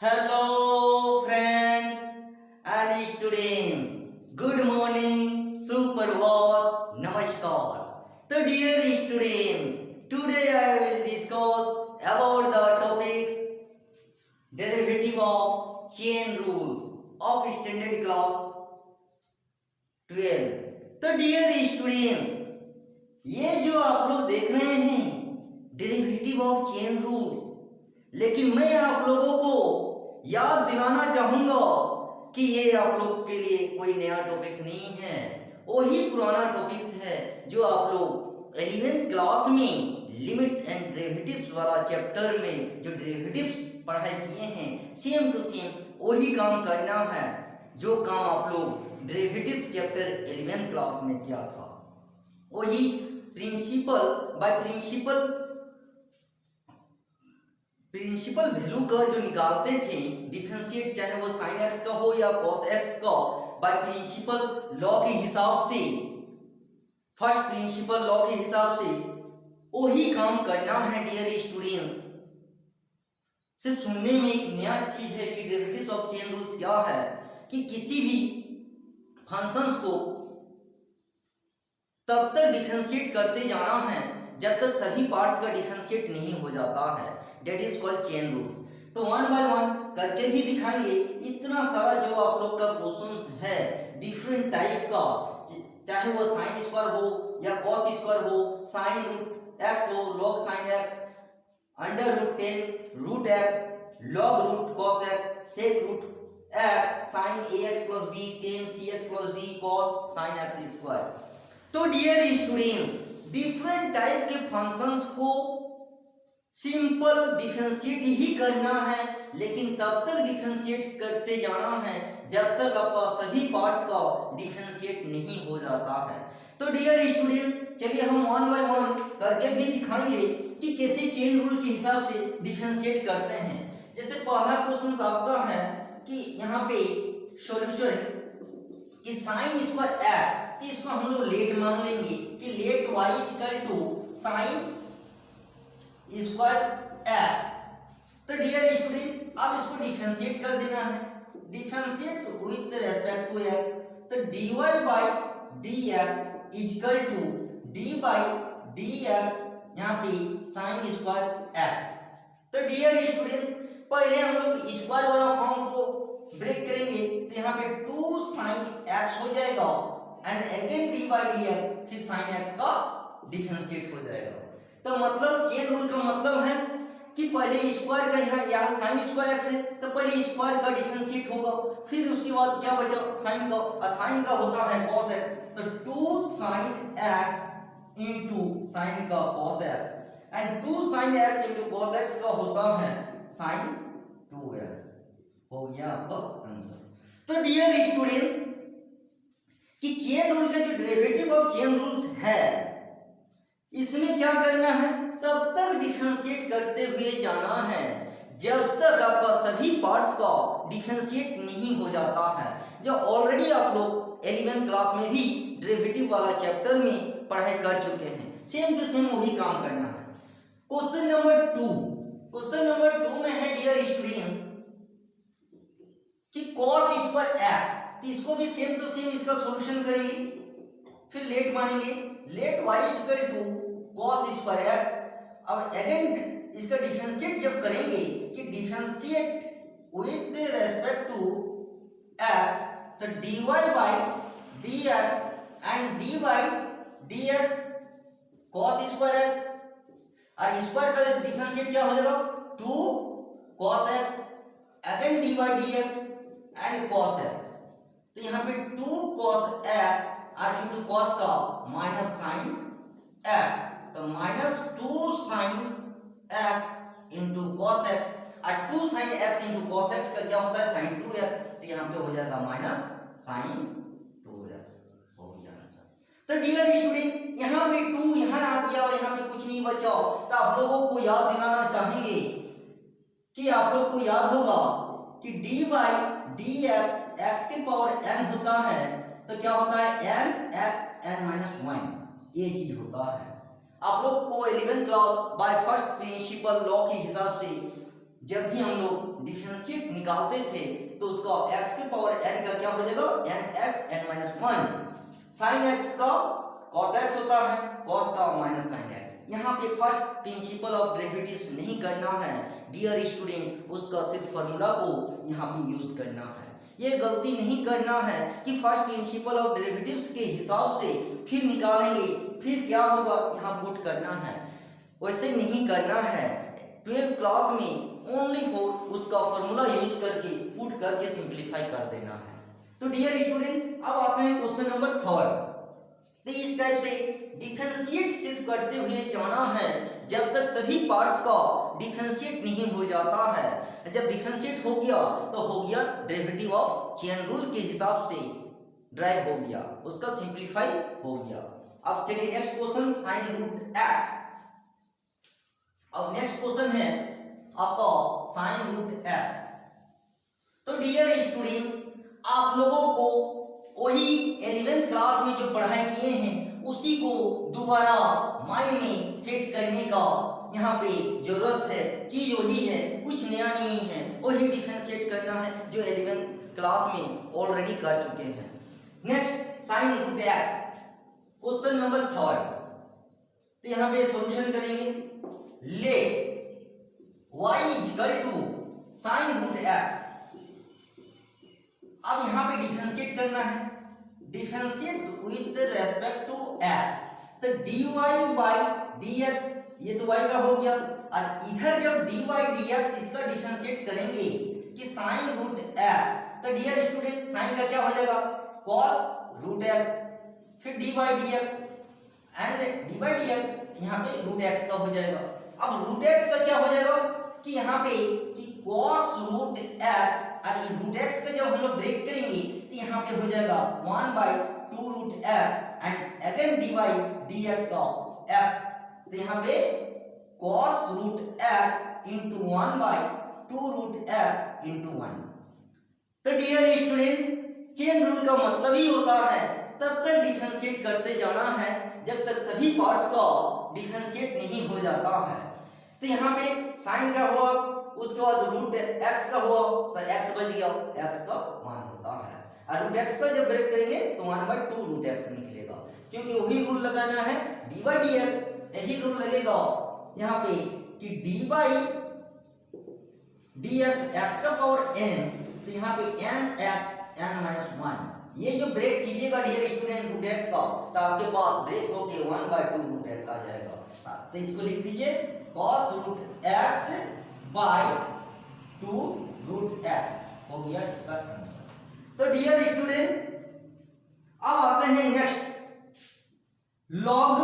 Hello friends and students. Good morning, Suprabhat, Namaskar. So dear students, today I will discuss about the topics derivative of chain rules of standard class 12. तो dear students, ये जो आप लोग देख रहे हैं derivative of chain rules, लेकिन मैं आप लोगों को याद दिलाना चाहूंगा कि ये आप लोग के लिए कोई नया टॉपिक्स नहीं है, वही पुराना टॉपिक्स है जो आप लोग 11th क्लास में लिमिट्स एंड डेरिवेटिव्स वाला चैप्टर में जो डेरिवेटिव्स पढ़ाई किए हैं, सेम टू सेम वही काम करना है जो काम आप लोग डेरिवेटिव्स चैप्टर 11th क्लास में किया था। वही प्रिंसिपल बाय प्रिंसिपल वैल्यू का जो निकालते थे डिफरेंशिएट, चाहे वो साइन एक्स का हो या कॉस एक्स का, बाय प्रिंसिपल लॉ के हिसाब से, फर्स्ट प्रिंसिपल लॉ के हिसाब से वही काम करना है डियर स्टूडेंट्स। सिर्फ सुनने में एक नया चीज है कि डेरिवेटिव्स ऑफ चेन रूल्स क्या है कि किसी भी फंक्शंस को तब तक डिफरेंशिएट करते जाना है जब तक सभी पार्ट्स का डिफरेंशिएट नहीं हो जाता है, that is called chain rules. तो वन बाय वन करके भी दिखाएंगे। इतना सारा जो आप लोग का क्वेश्चंस है डिफरेंट टाइप का, चाहे वो साइन स्क्वायर हो या कॉस स्क्वायर हो, साइन रूट एक्स हो, log sine X, under root 10 root X, log root cos X, sec root X, sine ax plus b, tan cx plus d cos sine X square. तो dear students, different type के functions को simple differentiate ही करना है, लेकिन तब तक differentiate करते जाना है जब तक आपका सभी पार्ट्स का डिफरेंशिएट नहीं हो जाता है। तो डियर स्टूडेंट्स, चलिए हम वन बाय वन करके भी दिखाएंगे कि कैसे चेन रूल के हिसाब से डिफरेंशिएट करते हैं। जैसे पहला क्वेश्चन आपका है कि यहाँ पे सॉल्यूशन कि साइन स्क्वायर एक्स, इसको हम लोग लेट मान लेंगे कि let y equal to sine square x. तो डियर स्टूडेंट, अब इसको डिफरेंशिएट कर देना है, differentiate with respect to x। तो dy by dx equal to d by dx, यहाँ पे साइन स्क्वायर x। तो डियर स्टूडेंट, पहले हम लोग स्क्वायर वाला फॉर्म को ब्रेक करेंगे, तो यहाँ पे 2 साइन x हो जाएगा and again d by dx, फिर साइन x का डिफरेंशिएट हो जाएगा। तो मतलब चेन रूल का मतलब है कि पहले स्क्वायर का यहाँ साइन स्क्वायर x है, तो पहले स्क्वायर का डिफरेंशिएट होगा, फिर उसके बाद क्या बचा साइन का, और साइन का होता है cos x। तो 2 साइन x इंटू साइन का cos x, and 2 sine x into cos x का होता है साइन 2x। हो गया आपका आंसर। तो डियर स्टूडेंट्स, कि चेन रूल का जो डेरिवेटिव ऑफ चेन रूल्स है, इसमें क्या करना है, तब तक डिफरेंशिएट करते हुए जाना है जब तक आपका सभी पार्ट्स का डिफरेंशिएट नहीं हो जाता है, जो ऑलरेडी आप लोग 11th क्लास में भी डेरिवेटिव वाला चैप्टर में पढ़ाई कर चुके हैं। सेम टू सेम वही काम करना है। क्वेश्चन नंबर 2 में है डियर स्टूडेंट्स कि cos स्क्वायर x, इसको भी सेम टू सेम इसका सॉल्यूशन करेंगे, फिर लेट मानेंगे, let y equal to cos square x। अब अगेन इसका डिफरेंशिएट जब करेंगे कि differentiate with respect to x, तो dy by dx and d by dx cos square x, और स्क्वायर का डिफरेंशिएट क्या हो जाएगा 2 cos x, again d by dx and cos x। तो यहाँ पे 2 cos x और इंटू cos का माइनस साइन x, तो minus 2 sine x into cos x, और 2 sine x into cos x का क्या होता है साइन 2x। तो यहाँ पे हो जाएगा माइनस साइन 2x। हो गया आंसर। तो डियर स्टूडेंट, यहाँ पे 2 यहाँ आ गया और यहाँ पे कुछ नहीं बचा। तो आप लोगों को याद दिलाना चाहेंगे कि आप लोग को याद होगा कि d बाई dx x के पावर n होता है, तो क्या होता है n x n माइनस 1, ये चीज होता है। आप लोग को 11th class by first principle law के हिसाब से जब भी हम लोग डिफरेंशिएट निकालते थे तो उसका x के पावर n का क्या हो जाएगा, nx n minus one. Sine x का cos x होता है, cos का माइनस साइन x। यहाँ पे फर्स्ट प्रिंसिपल ऑफ डेरिवेटिव्स नहीं करना है डियर स्टूडेंट, उसका सिर्फ फॉर्मूला को यहाँ पे यूज करना है। ये गलती नहीं करना है कि फर्स्ट प्रिंसिपल ऑफ डेरिवेटिव्स के हिसाब से फिर निकालेंगे, फिर क्या होगा यहाँ पुट करना है, वैसे नहीं करना है। 12th क्लास में ओनली फॉर उसका फॉर्मूला यूज करके पुट करके सिंप्लीफाई कर देना है। तो डियर स्टूडेंट अब आते हैं क्वेश्चन नंबर 3। तो इस टाइप से डिफरेंशिएट सिर्फ करते हुए जाना है जब तक सभी पार्ट्स का डिफरेंशिएट नहीं हो जाता है। जब डिफरेंशिएट हो गया तो हो गया डेरिवेटिव ऑफ चेन रूल के हिसाब से ड्राइव हो गया, उसका सिंप्लीफाई हो गया। अब चलिए next question sine root x. अब नेक्स्ट क्वेश्चन है आपका साइन रूट एक्स। तो डियर स्टूडेंट्स आप लोगों को वही 11th क्लास में जो पढ़ाई किए हैं उसी को दोबारा माइंड में सेट करने का यहाँ पे जरूरत है। चीज वही है, कुछ नया नहीं है, वही डिफरेंशिएट करना है जो 11th क्लास में ऑलरेडी कर चुके हैं। Next sine root x, question number 3। तो यहाँ पे सॉल्यूशन करेंगे। Let y equal to sine root x. अब यहाँ पे डिफरेंशिएट करना है, differentiate with respect to x। तो dy बाई dx ये तो y का हो गया, और इधर जब dy dx इसका डिफरेंशिएट करेंगे कि साइन रूट x, तो डियर स्टूडेंट साइन का क्या हो जाएगा cos रूट x, फिर dy dx and dy dx यहाँ पे रूट x का हो जाएगा। अब रूट x का क्या हो जाएगा कि यहाँ पे कि cos रूट x, और रूट x का जब हम लोग ब्रेक करेंगे तो यहाँ पे हो जाएगा 1/2 root x and again dy dx का x। तो यहाँ पे cos root x into 1/2 root x into 1। तो डियर स्टूडेंट्स चेन रूल का मतलब ही होता है तब तक डिफरेंशिएट करते जाना है जब तक सभी पार्ट्स का डिफरेंशिएट नहीं हो जाता है। तो यहाँ पे साइन का हुआ, उसके बाद रूट x का हुआ तो x बच गया, x का मान होता है, और रूट x का जब ब्रेक करेंगे तो 1/2 रूट x निकलेगा, क्योंकि वही रूल लगाना है dy dx। यही रूल लगेगा यहाँ पे कि dy dx x का पावर n, तो यहाँ पे nx n-1 ये जो ब्रेक कीजिएगा डियर स्टूडेंट रूट x का, तो आपके पास ब्रेक होके 1/2 रूट x आ जाएगा। तो इसको लिख दीजिए cos root x by 2 root x हो गया इसका आंसर। तो डियर स्टूडेंट अब आते हैं next log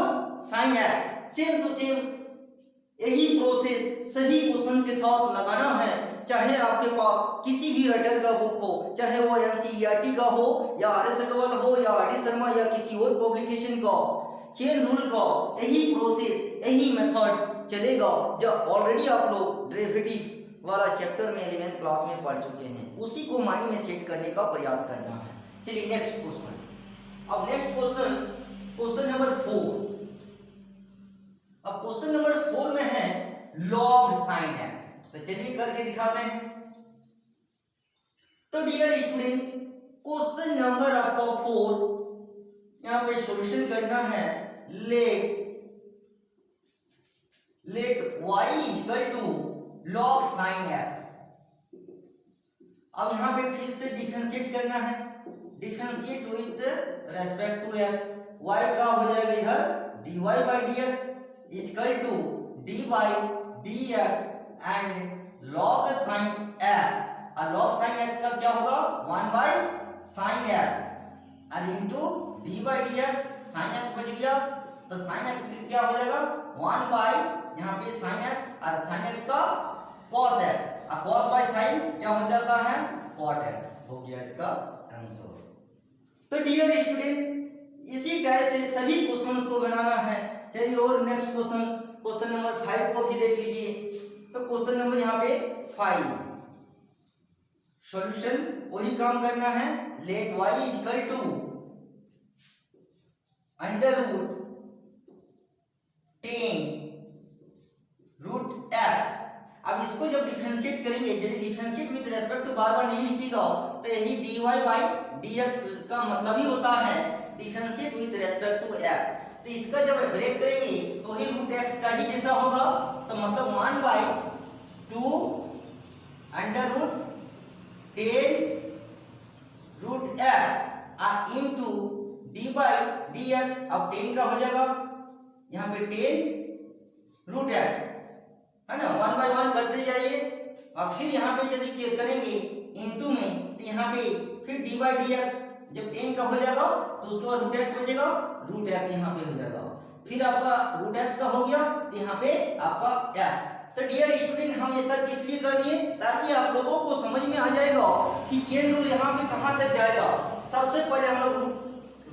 sin x। Same to same यही प्रोसेस सभी क्वेश्चन के साथ लगाना है, चाहे आपके पास किसी भी राइटर का बुक हो, चाहे वो NCERT का हो या RS अग्रवाल हो या RD शर्मा या किसी और पब्लिकेशन का, चेन रूल का यही प्रोसेस यही मेथड चलेगा जो ऑलरेडी आप लोग डेरिवेटिव वाला चैप्टर में 11th क्लास में पढ़ चुके हैं, उसी को माइंड में सेट करने का प्रयास करना है। चलिए नेक्स्ट क्वेश्चन। अब नेक्स्ट क्वेश्चन क्वेश्चन नंबर 4। अब क्वेश्चन नंबर 4 में है log sin x। तो चलिए करके दिखाते हैं। तो डियर स्टूडेंट्स क्वेश्चन नंबर आपका 4 यहाँ पे सॉल्यूशन करना है। Let y equal to log sin x। अब यहाँ पे फिर से डिफरेंशिएट करना है, differentiate with respect to x। y का हो जाएगा इधर dy by dx equal to dy dx and log sin x, और log sin x का क्या होगा 1/sin x और into dy dx sin x बच गया, तो sin x क्या हो जाएगा 1 यहाँ पे sin x और sin x का cos x, और cos बाय sin क्या हो जाता है cot x हो गया इसका आंसर। तो डियर स्टूडेंट इसी टाइप से सभी क्वेश्चंस को बनाना है। चलिए और नेक्स्ट क्वेश्चन क्वेश्चन नंबर 5 को भी देख लीजिए। तो क्वेश्चन नंबर यहाँ पे 5 सॉल्यूशन वही काम करना है। Let y equal to under root 10 root x। अब इसको जब डिफरेंशिएट करेंगे, यदि डिफरेंशिएट विद रेस्पेक्ट टू बार बार नहीं लिखिएगा तो यही dy बाई dx का मतलब ही होता है differentiate with respect to x। तो इसका जब ब्रेक करेंगे तो ही रूट x का ही जैसा होगा, तो मतलब 1 by 2 under root 10 root x into d by dx। अब 10 का हो जाएगा यहाँ पे 10 रूट x है ना, 1 बाई 1 करते जाइए और फिर यहाँ पे यदि करेंगे इनटू में तो यहाँ पे फिर डी बाई डी एक्स, जब 10 का हो जाएगा तो उसके बाद रूट एक्स बचेगा, रूट एक्स यहाँ पे हो जाएगा, फिर आपका रूट एक्स का हो गया तो यहाँ पे आपका एक्स। तो डियर स्टूडेंट हम ऐसा किस लिए कर दिए ताकि आप लोगों को समझ में आ जाएगा कि चेन रूल यहाँ पे कहाँ तक जाएगा। सबसे पहले हम लोग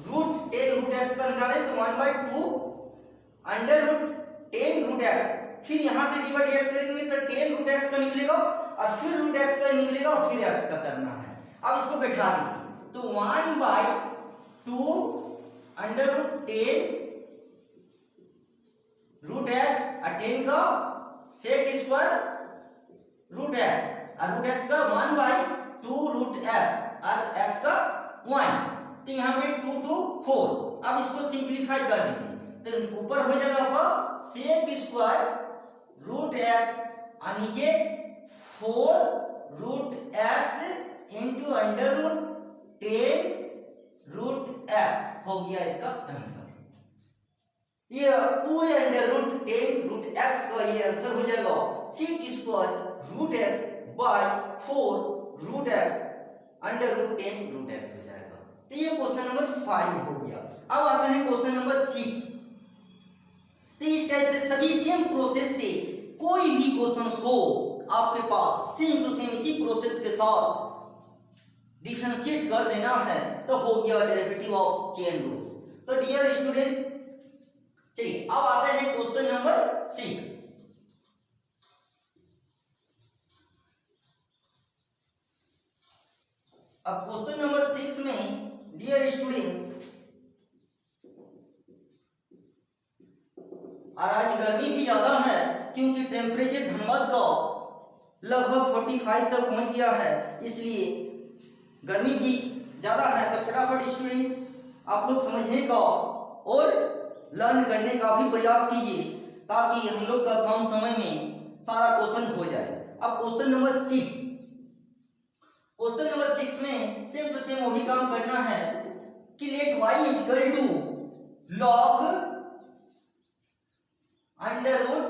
रूट 10 रूट एक्स का निकाले तो 1 by 2 under root 10 root x, फिर यहाँ से डी बाई डी एक्स करेंगे तो 10 रूट एक्स का निकलेगा और फिर रूट एक्स का निकलेगा और फिर एक्स का करना है। अब इसको बैठा दीजिए तो 1 by 2 under root 10 root x और 10 का सेक स्क्वायर रूट एक्स और रूट एक्स का 1 बाई 2 रूट एक्स और एक्स का 1, तो यहाँ पे 2 2 4। अब इसको सिंप्लीफाई कर दीजिए तो ऊपर हो जाएगा आपका सेक स्क्वायर रूट एक्स और नीचे 4 root x into under root 10 root x हो गया इसका आंसर। ये पूरे अंडर रूट 10 रूट एक्स का ये आंसर हो जाएगा sec square root x by 4 root x under root 10 root x हो जाएगा। तो ये क्वेश्चन नंबर 5 हो गया। अब आता है क्वेश्चन नंबर 6। तो इस टाइप से सभी सेम प्रोसेस से कोई भी क्वेश्चन हो आपके पास सेम टू सेम इसी प्रोसेस के साथ डिफरेंशिएट कर देना है तो हो गया डेरिवेटिव ऑफ चेन रूल्स। तो डियर स्टूडेंट्स चलिए अब आते हैं क्वेश्चन नंबर 6। अब क्वेश्चन नंबर 6 में डियर स्टूडेंट्स और आज गर्मी भी ज्यादा है क्योंकि टेम्परेचर धनबाद का लगभग 45 तक पहुंच गया है, इसलिए गर्मी भी ज्यादा है। तो फटाफट स्टूडेंट आप लोग समझने का और लर्न करने का भी प्रयास कीजिए ताकि हम लोग का कम समय में सारा क्वेश्चन हो जाए। अब क्वेश्चन नंबर 6, क्वेश्चन नंबर 6 में सेम टू सेम वही काम करना है कि let y is equal to log under root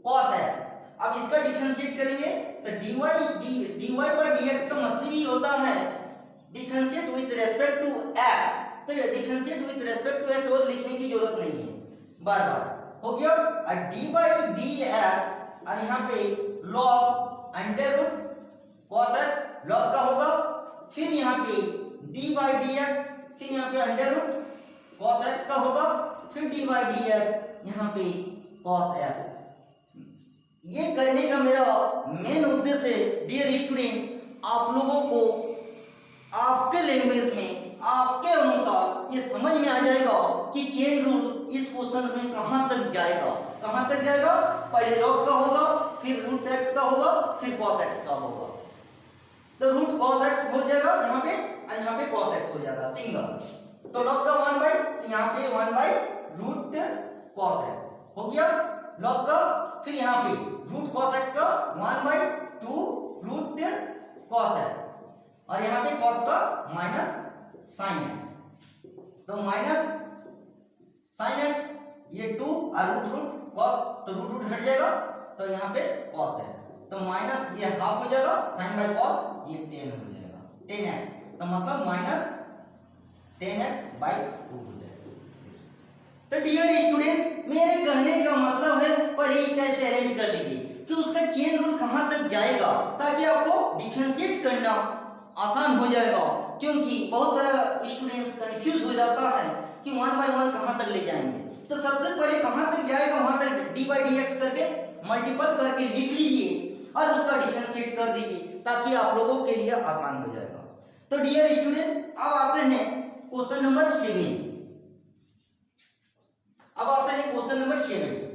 cos x। अब इसका डिफरेंशिएट करेंगे तो dy बाई dx का मतलब ही होता है differentiate with respect to x। तो differentiate with respect to x और लिखने की जरूरत नहीं है, बार बार हो गया। और डी बाई dx और यहाँ पे log under root cos x log का होगा, फिर यहाँ पे d बाई dx, फिर यहाँ पे अंडर रूट cos x का होगा, फिर d बाई dx यहाँ पे cos x। ये करने का मेरा मेन उद्देश्य है डियर स्टूडेंट्स आप लोगों को आपके लैंग्वेज में आपके अनुसार ये समझ में आ जाएगा कि चेन रूल इस क्वेश्चन में कहां तक जाएगा, कहां तक जाएगा। पहले log का होगा, फिर रूट x का होगा, फिर cos x का होगा। तो रूट cos x हो जाएगा यहाँ पे और यहाँ पे cos x हो जाएगा सिंगल। तो log का 1 बाई तो यहाँ पे 1 बाई रूट cos x हो गया log का, फिर यहाँ पे रूट cos x का 1 बाई 2 रूट cos x और यहाँ पे cos का माइनस sin x। तो माइनस sin x ये 2 और रूट cos, तो रूट हट जाएगा तो यहाँ पे cos x, तो माइनस ये हाफ हो जाएगा sin बाई cos ये 10 हो जाएगा 10x, तो मतलब माइनस 10x बाई 2 हो जाएगा। तो डियर स्टूडेंट्स मेरे कहने का मतलब है पर इस टाइप से अरेंज कर लीजिए कि उसका चेन रूल कहां तक जाएगा ताकि आपको डिफरेंशिएट करना आसान हो जाएगा, क्योंकि बहुत सारा स्टूडेंट्स कंफ्यूज हो जाता है कि 1 बाई 1 कहां तक ले जाएंगे। तो सबसे पहले कहां तक जाएगा वहां तक डी बाई डी एक्स करके मल्टीपल करके लिख लीजिए और उसका डिफरेंशिएट कर दीजिए ताकि आप लोगों के लिए आसान हो जाएगा। तो डियर स्टूडेंट अब आते हैं क्वेश्चन नंबर 7। अब आते हैं क्वेश्चन नंबर 7।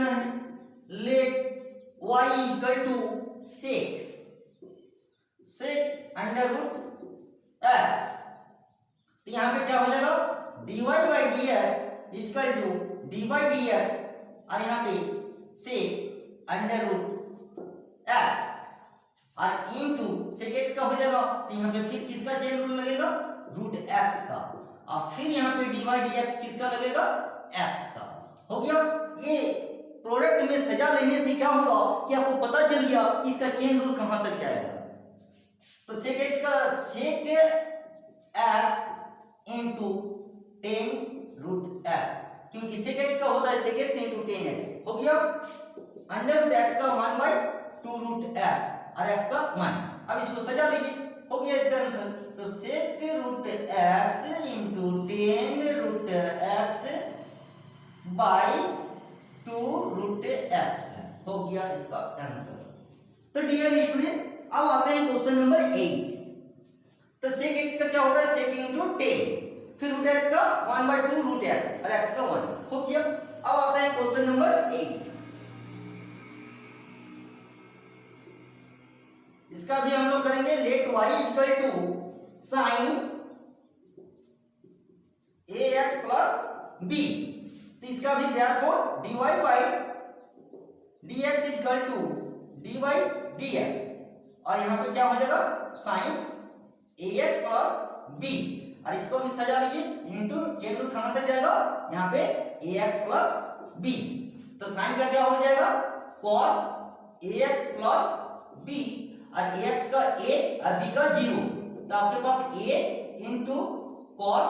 देना है let y equal to sec under root f। तो यहाँ पे क्या हो जाएगा dy by d x equal to d by d x और यहाँ पे सेक अंडर रूट एक्स और इनटू सेक एक्स का हो जाएगा। तो यहाँ पे फिर किसका चेन रूल लगेगा रूट एक्स का और फिर यहाँ पे डी बाई डी एक्स किसका लगेगा एक्स का। हो गया। ये प्रोडक्ट में सजा लेने से क्या होगा कि आपको पता चल गया कि इसका चेन रूल कहां तक जाएगा। तो सेक एक्स का sec x into 10 root x, क्योंकि सेक एक्स का होता है सेक एक्स इंटू 10x। हो गया। अंडर रूट एक्स का 1 बाई 2 रूट एक्स और एक्स का 1। अब इसको सजा लीजिए, हो गया इसका आंसर। तो sec root x into 10 root X by 2 root x हो गया इसका आंसर। तो डियर स्टूडेंट्स अब आते हैं क्वेश्चन नंबर 8। तो सेक एक्स का क्या होता है सेक इंटू 10 फिर रूट एक्स का 1 बाई 2 रूट एक्स और एक्स का 1 हो गया। अब आते हैं क्वेश्चन नंबर 8। इसका भी हम लोग करेंगे let y equal to sine ax plus b। तो इसका भी therefore dy by dx equal to dy by dx और यहाँ पे क्या हो जाएगा साइन ax प्लस b और इसको भी सजा लीजिए इंटू चेन रूल कहां तक जाएगा यहाँ पे ax प्लस b। तो साइन का क्या हो जाएगा cos ax प्लस b और ax का a और b का 0। तो आपके पास a into cos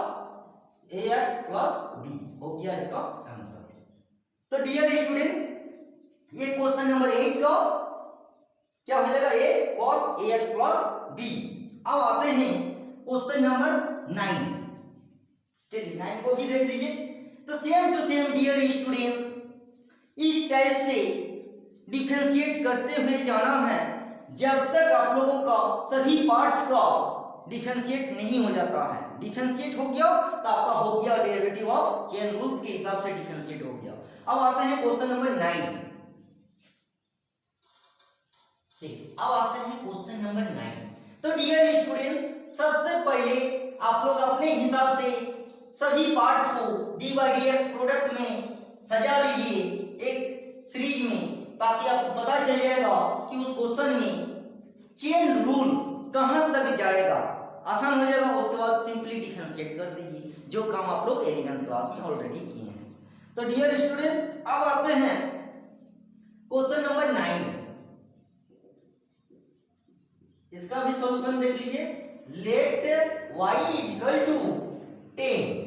ax plus b हो गया इसका आंसर। तो डियर स्टूडेंट्स ये क्वेश्चन नंबर 8 का क्या हो जाएगा a cos ax plus b। अब आते हैं क्वेश्चन नंबर 9। चलिए 9 को भी देख लीजिए। तो same to same dear students इस टाइप से डिफरेंशिएट करते हुए जाना है जब तक आप लोगों का सभी पार्ट्स का डिफरेंशिएट नहीं हो जाता है। डिफरेंशिएट हो गया तो आपका हो गया डेरिवेटिव ऑफ चेन रूल्स के हिसाब से डिफरेंशिएट हो गया। अब आते हैं क्वेश्चन नंबर 9। चलिए अब आते हैं क्वेश्चन नंबर 9। तो डियर स्टूडेंट्स सबसे पहले आप लोग अपने हिसाब से सभी पार्ट्स को D by d x product में सजा लीजिए एक सीरीज में, ताकि आपको पता चल जाएगा कि उस क्वेश्चन में चेन रूल्स कहां तक जाएगा। आसान हो जाएगा। उसके बाद सिंपली डिफरेंशिएट कर दीजिए जो काम आप लोग 11th क्लास में ऑलरेडी किए हैं। तो डियर स्टूडेंट अब आते हैं क्वेश्चन नंबर 9। इसका भी सॉल्यूशन देख लीजिए। Let y equal to 10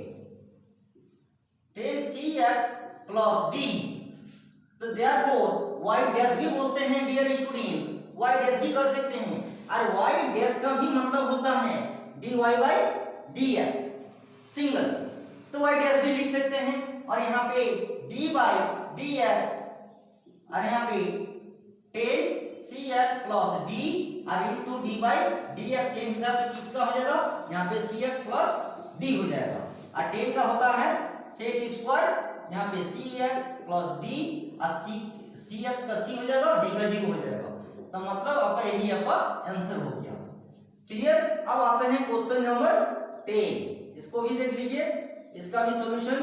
cx plus d। तो therefore y डैश भी बोलते हैं डियर स्टूडेंट्स, y डैश भी कर सकते हैं और y डैश का भी मतलब होता है dy बाई dx सिंगल। तो y डैश भी लिख सकते हैं और यहाँ पे d बाई dx और यहाँ पे 10 cx प्लस d और into D by d x chain हिसाब से किसका हो जाएगा यहाँ पे cx प्लस d हो जाएगा और 10 का होता है सेक स्क्वायर यहाँ पे cx प्लस d और cx का c हो जाएगा और d का 0 हो जाएगा। तो मतलब आपका यही आपका आंसर हो गया। क्लियर। अब आते हैं क्वेश्चन नंबर 10। इसको भी देख लीजिए। इसका भी solution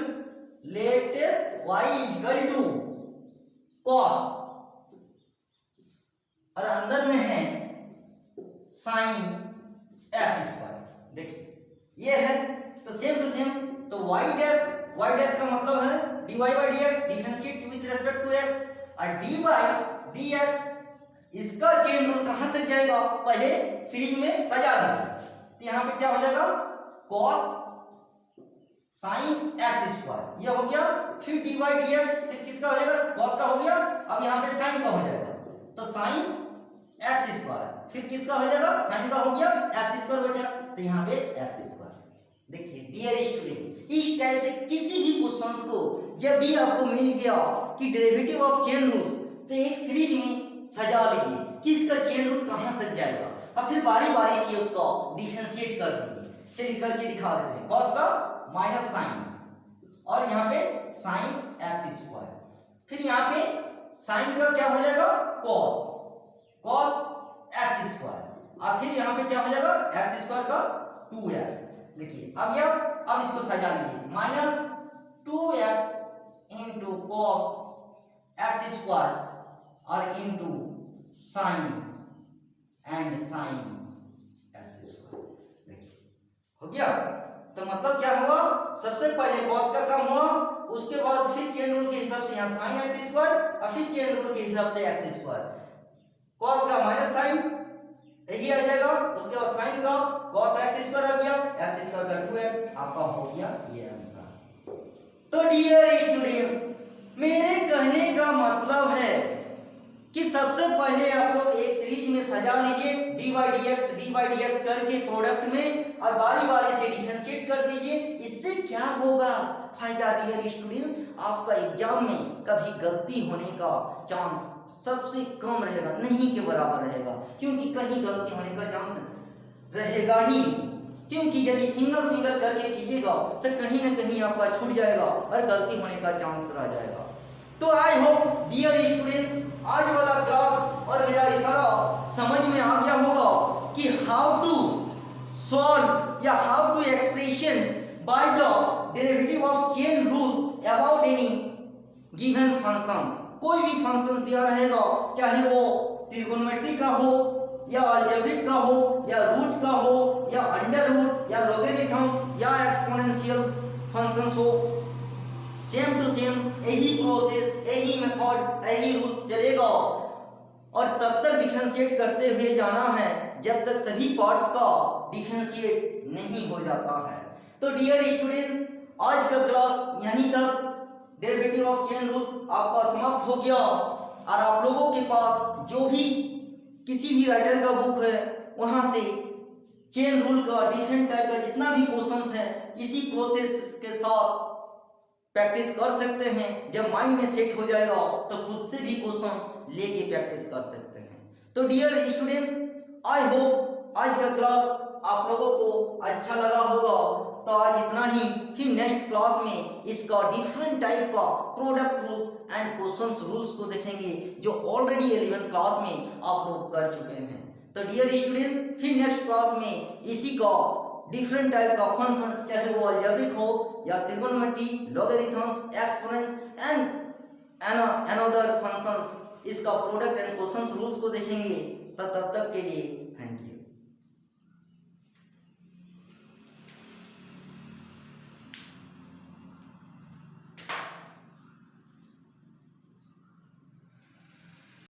let y equal to cos और अंदर में है साइन एक्स स्क्वायर। देखिए ये है तो सेम टू सेम। तो y डैश का मतलब है dy by dx differentiate with respect to x और d बाई dx इसका चेन रूल कहां तक जाएगा पहले सीरीज में सजा दीजिए। तो यहाँ पे क्या हो जाएगा cos साइन एक्स स्क्वायर ये हो गया। फिर dy बाई dx फिर किसका हो जाएगा cos का हो गया। अब यहाँ पे साइन का हो जाएगा तो साइन एक्स स्क्वायर फिर किसका हो जाएगा साइन का हो गया एक्स स्क्वायर बचा तो यहाँ पे एक्स स्क्वायर। देखिए डियर स्टूडेंट इस टाइप से किसी भी क्वेश्चंस को जब भी आपको मिल गया कि डेरिवेटिव ऑफ चेन रूल्स तो एक सीरीज में सजा लीजिए कि इसका चेन रूल कहां तक जाएगा और फिर बारी बारी से उसको डिफरेंशिएट कर दीजिए। चलिए करके दिखा देते हैं। cos का माइनस साइन और यहाँ पे साइन एक्स स्क्वायर फिर यहाँ पे साइन का क्या हो जाएगा, cos x स्क्वायर, और फिर यहाँ पे क्या हो जाएगा x स्क्वायर का 2x। देखिए अब इसको सजा लीजिए, minus 2x into cos x square और इंटू साइन x स्क्वायर। देखिए हो गया। तो मतलब क्या हुआ, सबसे पहले कॉस का काम हुआ, उसके बाद फिर चेन रूल के हिसाब से यहाँ साइन x स्क्वायर और फिर चेन रूल के हिसाब से x स्क्वायर, कॉस का माइनस साइन यही आ जाएगा, उसके बाद साइन का cos x स्क्वायर आ गया, x स्क्वायर का 2x, आपका हो गया ये आंसर। तो डियर स्टूडेंट्स, मेरे कहने का मतलब है कि सबसे पहले आप लोग एक सीरीज में सजा लीजिए dy dx करके प्रोडक्ट में, और बारी बारी से डिफरेंशिएट कर दीजिए। इससे क्या होगा फायदा डियर स्टूडेंट्स, आपका एग्जाम में कभी गलती होने का चांस सबसे कम रहेगा, नहीं के बराबर रहेगा, क्योंकि कहीं गलती होने का चांस रहेगा ही, क्योंकि यदि सिंगल करके कीजिएगा तो कहीं ना कहीं आपका छूट जाएगा और गलती होने का चांस रह जाएगा। तो आई होप डियर स्टूडेंट्स, आज वाला क्लास और मेरा इशारा समझ में आ गया होगा कि हाउ टू सॉल्व या how to expression by the derivative of chain rules about any given functions. कोई भी फंक्शन दिया रहेगा, चाहे वो त्रिकोणमिति का हो या अलजेब्रिक का हो या रूट का हो या अंडर रूट या लॉगरिथम या एक्सपोनेंशियल फंक्शंस हो, सेम टू सेम यही प्रोसेस, यही मेथड, यही रूल्स चलेगा, और तब तक डिफरेंशिएट करते हुए जाना है जब तक सभी पार्ट्स का डिफरेंशिएट नहीं हो जाता है। तो डियर स्टूडेंट्स, आज का क्लास यहीं तक, डेरिवेटिव ऑफ चेन रूल्स आपका समाप्त हो गया, और आप लोगों के पास जो भी किसी भी राइटर का बुक है वहां से चेन रूल का डिफरेंट टाइप का जितना भी क्वेश्चंस है इसी प्रोसेस के साथ प्रैक्टिस कर सकते हैं। जब माइंड में सेट हो जाएगा तो खुद से भी क्वेश्चंस लेके प्रैक्टिस कर सकते हैं। तो डियर स्टूडेंट्स, आई होप आज का क्लास आप लोगों को अच्छा लगा होगा। तो आज इतना ही, फिर नेक्स्ट क्लास में इसका डिफरेंट टाइप का product rules and questions rules को देखेंगे जो ऑलरेडी 11th क्लास में आप लोग कर चुके हैं। तो डियर स्टूडेंट्स, फिर नेक्स्ट क्लास में इसी का डिफरेंट टाइप का फंक्शंस, चाहे वो अलजेब्रिक हो या त्रिकोणमिति, logarithm, exponents and another functions, इसका प्रोडक्ट एंड क्वेश्चंस रूल्स को देखेंगे। तब तक के